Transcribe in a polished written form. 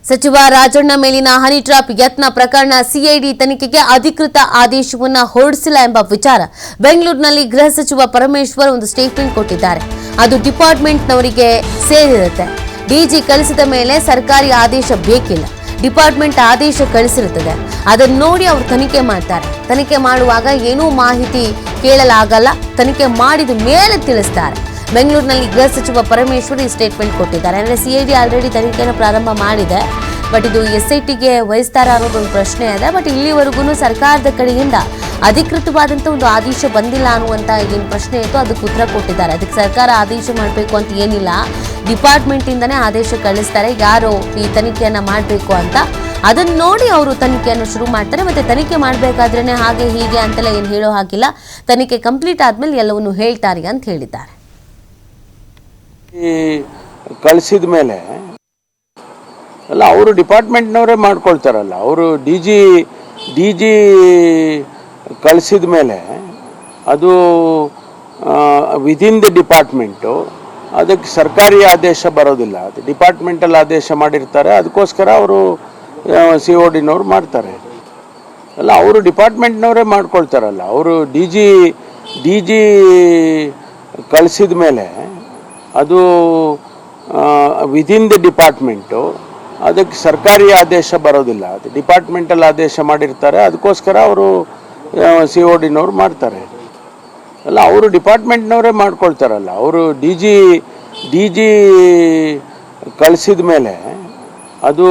ಸಚಿವ ರಾಜಣ್ಣ ಮೇಲಿನ honey trap ಯತ್ನ ಪ್ರಕರಣ ಸಿಐಡಿ ತನಿಖೆಗೆ ಅಧಿಕೃತ ಆದೇಶವನ್ನು ಹೊರಡಿಸಿಲ್ಲ ಎಂಬ ವಿಚಾರ ಬೆಂಗಳೂರಿನಲ್ಲಿ ಗೃಹ ಸಚಿವ ಪರಮೇಶ್ವರ್ ಒಂದು ಸ್ಟೇಟ್ಮೆಂಟ್ ಕೊಟ್ಟಿದ್ದಾರೆ. ಅದು ಡಿಪಾರ್ಟ್ಮೆಂಟ್ನವರಿಗೆ ಸೇರಿರುತ್ತೆ. ಡಿಜಿ ಕಳಿಸಿದ ಮೇಲೆ ಸರ್ಕಾರಿ ಆದೇಶ ಬೇಕಿಲ್ಲ. ಡಿಪಾರ್ಟ್ಮೆಂಟ್ ಆದೇಶ ಕಳಿಸಿರುತ್ತದೆ. ಅದನ್ನು ನೋಡಿ ಅವರು ತನಿಖೆ ಮಾಡ್ತಾರೆ. ತನಿಖೆ ಮಾಡುವಾಗ ಏನೂ ಮಾಹಿತಿ ಕೇಳಲಾಗಲ್ಲ. ತನಿಖೆ ಮಾಡಿದ ಮೇಲೆ ತಿಳಿಸ್ತಾರೆ. ಬೆಂಗಳೂರಿನಲ್ಲಿ ಗೃಹ ಸಚಿವ ಪರಮೇಶ್ವರ್ ಈ ಸ್ಟೇಟ್ಮೆಂಟ್ ಕೊಟ್ಟಿದ್ದಾರೆ. ಅಂದರೆ ಸಿಐಡಿ ಆಲ್ರೆಡಿ ತನಿಖೆಯನ್ನು ಪ್ರಾರಂಭ ಮಾಡಿದೆ. ಬಟ್ ಇದು SITಗೆ ವಹಿಸ್ತಾರ ಅನ್ನೋದೊಂದು ಪ್ರಶ್ನೆ ಇದೆ. ಬಟ್ ಇಲ್ಲಿವರೆಗೂ ಸರ್ಕಾರದ ಕಡೆಯಿಂದ ಅಧಿಕೃತವಾದಂಥ ಒಂದು ಆದೇಶ ಬಂದಿಲ್ಲ ಅನ್ನುವಂಥ ಏನು ಪ್ರಶ್ನೆ ಇತ್ತು ಅದಕ್ಕೆ ಉತ್ತರ ಕೊಟ್ಟಿದ್ದಾರೆ. ಅದಕ್ಕೆ ಸರ್ಕಾರ ಆದೇಶ ಮಾಡಬೇಕು ಅಂತ ಏನಿಲ್ಲ, ಡಿಪಾರ್ಟ್ಮೆಂಟಿಂದನೇ ಆದೇಶ ಕಳಿಸ್ತಾರೆ ಯಾರು ಈ ತನಿಖೆಯನ್ನು ಮಾಡಬೇಕು ಅಂತ. ಅದನ್ನು ನೋಡಿ ಅವರು ತನಿಖೆಯನ್ನು ಶುರು ಮಾಡ್ತಾರೆ. ಮತ್ತು ತನಿಖೆ ಮಾಡಬೇಕಾದ್ರೇ ಹಾಗೆ ಹೀಗೆ ಅಂತೆಲ್ಲ ಏನು ಹೇಳೋ ಹಾಗಿಲ್ಲ. ತನಿಖೆ ಕಂಪ್ಲೀಟ್ ಆದಮೇಲೆ ಎಲ್ಲವನ್ನು ಹೇಳ್ತಾರೆ ಅಂತ ಹೇಳಿದ್ದಾರೆ. ಕಳಿಸಿದ ಮೇಲೆ ಅಲ್ಲ, ಅವರು ಡಿಪಾರ್ಟ್ಮೆಂಟ್ನವರೇ ಮಾಡ್ಕೊಳ್ತಾರಲ್ಲ. ಅವರು ಡಿ ಜಿ ಕಳಿಸಿದ ಮೇಲೆ ಅದು ವಿದಿನ್ ದಿ ಡಿಪಾರ್ಟ್ಮೆಂಟು, ಅದಕ್ಕೆ ಸರ್ಕಾರಿ ಆದೇಶ ಬರೋದಿಲ್ಲ. ಅದು ಡಿಪಾರ್ಟ್ಮೆಂಟಲ್ಲಿ ಆದೇಶ ಮಾಡಿರ್ತಾರೆ. ಅದಕ್ಕೋಸ್ಕರ ಅವರು CODನವ್ರು ಮಾಡ್ತಾರೆ. ಅಲ್ಲ, ಅವರು ಡಿಪಾರ್ಟ್ಮೆಂಟ್ನವರೇ ಮಾಡ್ಕೊಳ್ತಾರಲ್ಲ. ಅವರು ಡಿ ಜಿ ಕಳಿಸಿದ ಮೇಲೆ ಅದು ವಿದಿನ್ ದಿ ಡಿಪಾರ್ಟ್ಮೆಂಟು, ಅದಕ್ಕೆ ಸರ್ಕಾರಿ ಆದೇಶ ಬರೋದಿಲ್ಲ. ಅದು ಡಿಪಾರ್ಟ್ಮೆಂಟಲ್ಲಿ ಆದೇಶ ಮಾಡಿರ್ತಾರೆ. ಅದಕ್ಕೋಸ್ಕರ ಅವರು CODನವ್ರು ಮಾಡ್ತಾರೆ. ಅಲ್ಲ, ಅವರು ಡಿಪಾರ್ಟ್ಮೆಂಟ್ನವರೇ ಮಾಡ್ಕೊಳ್ತಾರಲ್ಲ. ಅವರು ಡಿ ಜಿ ಕಳಿಸಿದ ಮೇಲೆ ಅದು